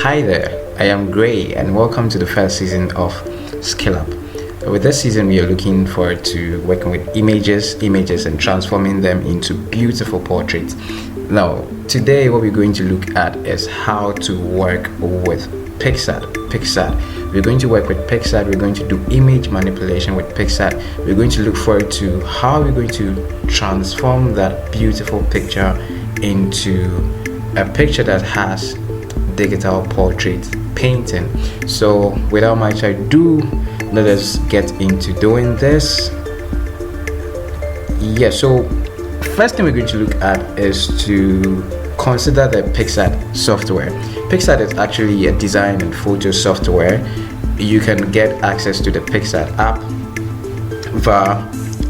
Hi there, I am Gray and welcome to the first season of Skill Up. With this season, we are looking forward to working with images and transforming them into beautiful portraits. Now, today what we're going to look at is how to work with PICSART. We're going to work with PICSART. We're going to do image manipulation with PICSART. We're going to look forward to how we're going to transform that beautiful picture into a picture that has digital portrait painting. So without much ado, let us get into doing this. So first thing we're going to look at is to consider the PICSART software. PICSART is actually a design and photo software. You can get access to the PICSART app via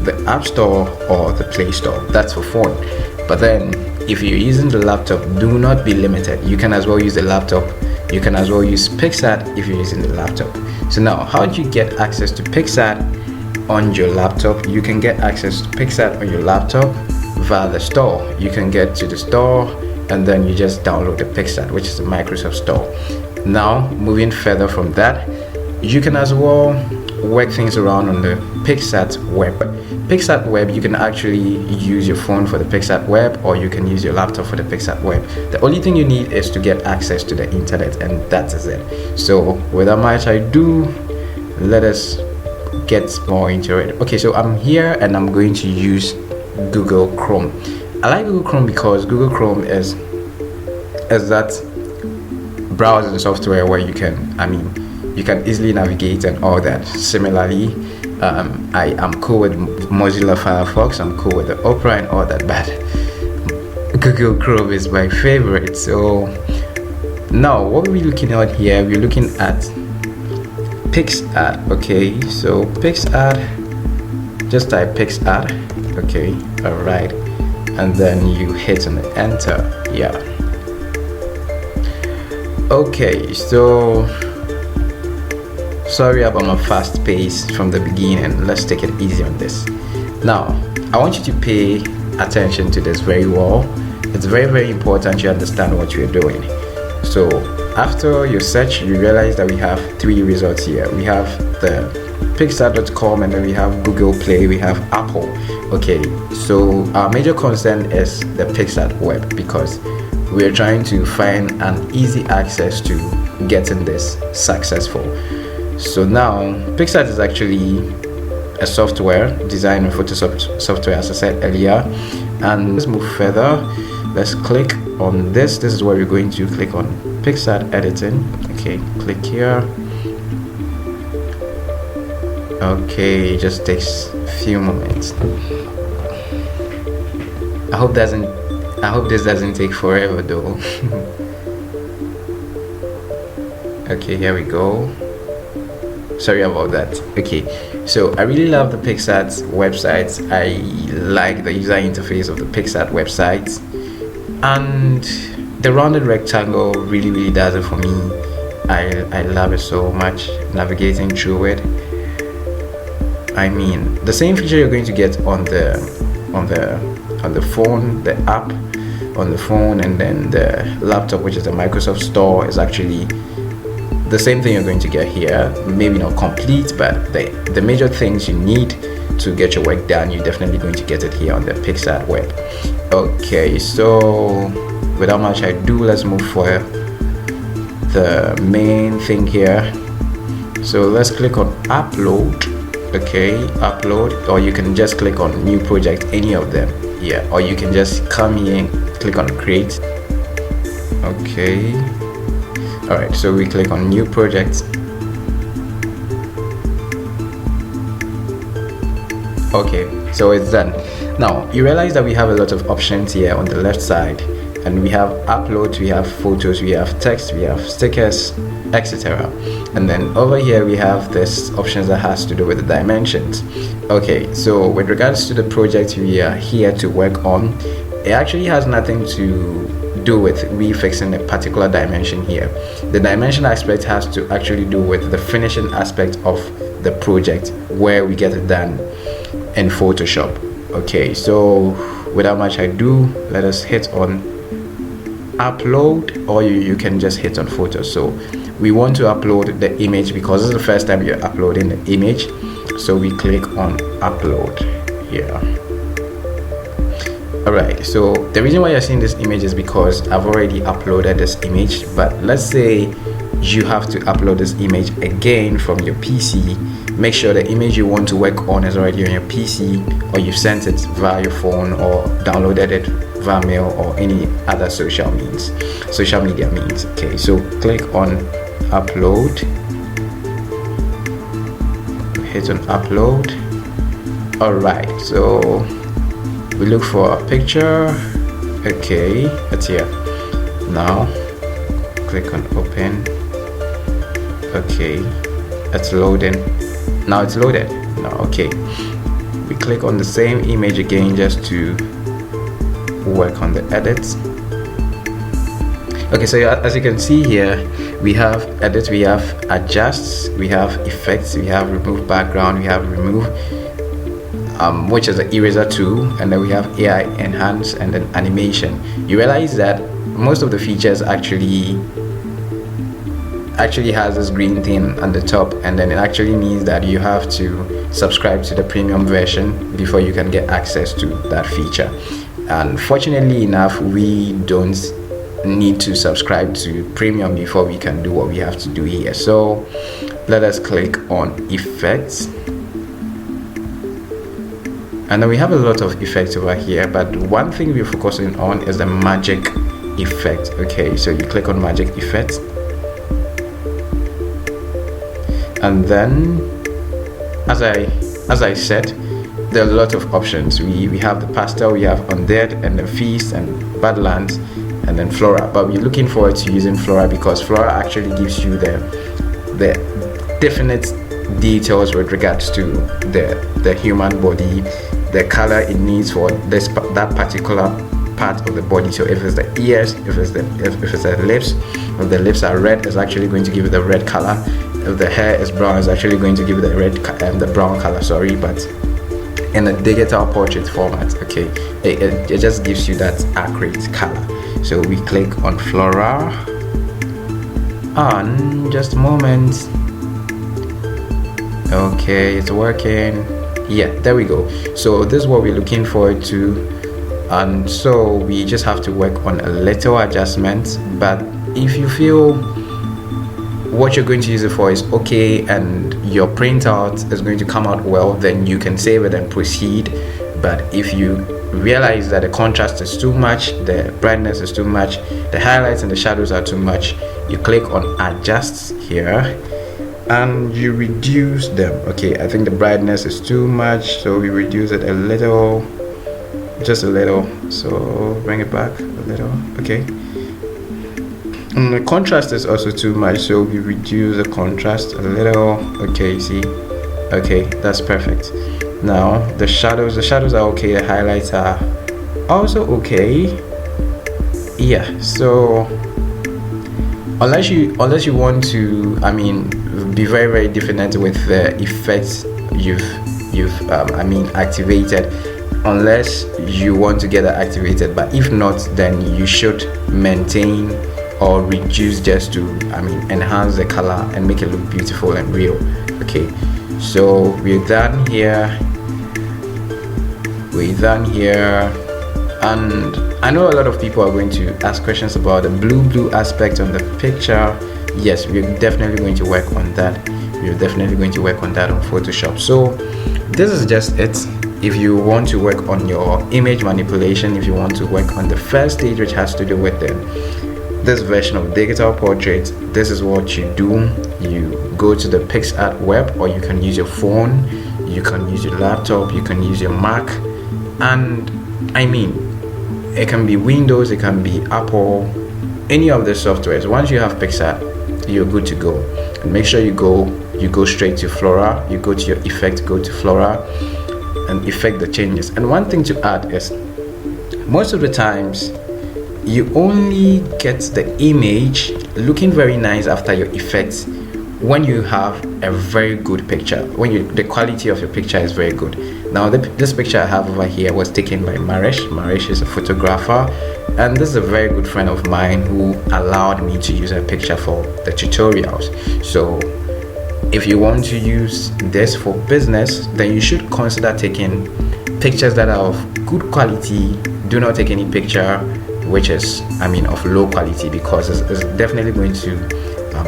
the App Store or the Play Store. That's for phone. But then if you're using the laptop, do not be limited. You can as well use the laptop. You can as well use PICSART if you're using the laptop. So now, how do you get access to PICSART on your laptop? You can get access to PICSART on your laptop via the store. You can get to the store and then you just download the PICSART, which is the Microsoft Store. Now, moving further from that, you can as well work things around on the PICSART web. PICSART web, you can actually use your phone for the PICSART web, or you can use your laptop for the PICSART web. The only thing you need is to get access to the internet, and that is it. So without much ado, let us get more into it. Okay, so I'm here and I'm going to use Google Chrome. I like Google Chrome because Google Chrome is that browsing software where you can easily navigate and all that. Similarly, I am cool with Mozilla Firefox, I'm cool with the Opera and all that, but Google Chrome is my favorite. So now what are we looking at here? We're looking at PICSART. Okay, so PICSART, just type PICSART. Okay, all right, and then you hit on the enter. Okay, so sorry about my fast pace from the beginning. Let's take it easy on this. Now, I want you to pay attention to this very well. It's very, very important you understand what you're doing. So after your search, you realize that we have three results here. We have the PICSART.com, and then we have Google Play, we have Apple. Okay, so our major concern is the PICSART web because we're trying to find an easy access to getting this successful. So now PICSART is actually a software, design and photo software, as I said earlier. And let's move further. Let's click on this. This is where we're going to click on PICSART editing. Okay, click here. Okay, it just takes a few moments. I hope this doesn't take forever though. Okay, here we go. Sorry about that. Okay, so I really love the PICSART website. I like the user interface of the PICSART website, and the rounded rectangle really does it for me. I love it so much, navigating through it. I mean, the same feature you're going to get on the phone, the app on the phone, and then the laptop, which is the Microsoft Store, is actually the same thing you're going to get here. Maybe not complete, but the major things you need to get your work done, you're definitely going to get it here on the PICSART web. Okay, so without much ado, let's move for the main thing here. So let's click on upload. Okay, upload, or you can just click on new project, any of them. Or you can just come here and click on create. Okay, all right, so we click on new project. Okay, so it's done. Now you realize that we have a lot of options here on the left side, and we have uploads, we have photos, we have text, we have stickers, etc. And then over here we have this options that has to do with the dimensions. Okay, so with regards to the project we are here to work on, it actually has nothing to do with refixing a particular dimension here. The dimension aspect has to actually do with the finishing aspect of the project, where we get it done in Photoshop. Okay, so without much ado, let us hit on upload, or you can just hit on photos. So we want to upload the image because this is the first time you're uploading the image, so we click on upload here. Alright, so the reason why you're seeing this image is because I've already uploaded this image, but let's say you have to upload this image again from your PC. Make sure the image you want to work on is already on your PC, or you've sent it via your phone, or downloaded it via mail, or any other social media means. Okay, so click on upload, hit on upload. Alright, so we look for a picture. Okay, it's here. Now click on open. Okay, it's loading. Now it's loaded. Now, okay, we click on the same image again just to work on the edits. Okay, so as you can see here, we have edit, we have adjust, we have effects, we have remove background, we have remove, which is the eraser tool, and then we have AI enhance, and then animation. You realize that most of the features actually has this green thing on the top, and then it actually means that you have to subscribe to the premium version before you can get access to that feature. And fortunately enough, we don't need to subscribe to premium before we can do what we have to do here. So let us click on effects, and then we have a lot of effects over here, but one thing we're focusing on is the magic effect. Okay, so you click on magic effect, and then as I said, there are a lot of options. We have the pastel, we have undead, and the feast, and badlands, and then flora. But we're looking forward to using flora because flora actually gives you the definite details with regards to the human body, the color it needs for that particular part of the body. So if it's the ears, if it's the lips, if the lips are red, it's actually going to give it the red color. If the hair is brown, it's actually going to give it the brown color. Sorry, but in a digital portrait format. Okay, it just gives you that accurate color. So we click on flora, and just a moment. Okay, it's working. Yeah, there we go. So this is what we're looking forward to, and so we just have to work on a little adjustment. But if you feel what you're going to use it for is okay and your printout is going to come out well, then you can save it and proceed. But if you realize that the contrast is too much, the brightness is too much, the highlights and the shadows are too much, you click on adjust here and you reduce them. Okay, I think the brightness is too much, so we reduce it a little, just a little. So bring it back a little. Okay, and the contrast is also too much, so we reduce the contrast a little. Okay, see, okay, that's perfect. Now the shadows are okay, the highlights are also okay. Yeah, so unless you want to, I mean, be very, very definite with the effects you've activated, unless you want to get it activated. But if not, then you should maintain or reduce just to, enhance the color and make it look beautiful and real. Okay, so we're done here. And I know a lot of people are going to ask questions about the blue aspect on the picture. Yes, we're definitely going to work on that. We're definitely going to work on that on Photoshop. So this is just it. If you want to work on your image manipulation, if you want to work on the first stage, which has to do with this version of digital portrait, this is what you do. You go to the PICSART web, or you can use your phone, you can use your laptop, you can use your Mac, and it can be Windows, it can be Apple, any of the softwares. Once you have PICSART, you're good to go. And make sure you go straight to flora, you go to your effect, go to flora and effect the changes. And one thing to add is, most of the times you only get the image looking very nice after your effects when you have a very good picture, when the quality of your picture is very good. Now this picture I have over here was taken by Maresh. Maresh is a photographer, and this is a very good friend of mine who allowed me to use her picture for the tutorials. So if you want to use this for business, then you should consider taking pictures that are of good quality. Do not take any picture which is of low quality, because it's definitely going to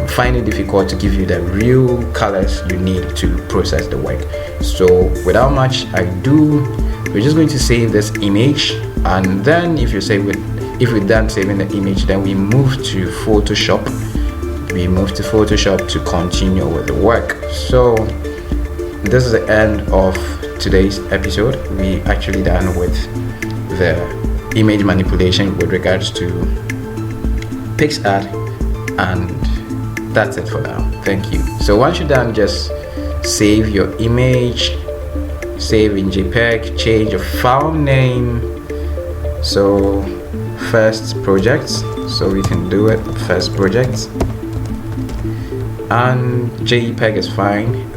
find it difficult to give you the real colors you need to process the work. So without much ado, we're just going to save this image, and then if we're done saving the image, then we move to Photoshop. To continue with the work. So this is the end of today's episode. We actually done with the image manipulation with regards to PICSART, and that's it for now. Thank you. So once you're done, just save your image, save in JPEG, change your file name. So first projects, so we can do it first projects, and JPEG is fine.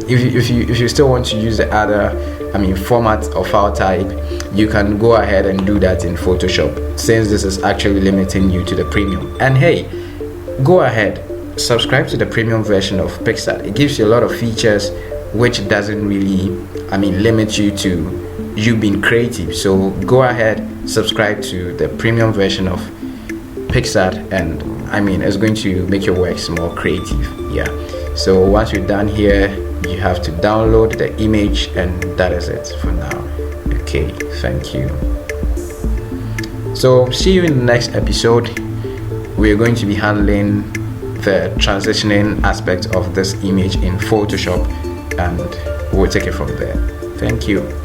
If you still want to use the other format or file type, you can go ahead and do that in Photoshop, since this is actually limiting you to the premium. And hey, go ahead, subscribe to the premium version of PICSART. It gives you a lot of features which doesn't really limit you to you being creative. So go ahead, subscribe to the premium version of PICSART, and it's going to make your works more creative. Yeah. So once you're done here, you have to download the image, and that is it for now. Okay, thank you. So see you in the next episode. We are going to be handling the transitioning aspect of this image in Photoshop, and we'll take it from there. Thank you.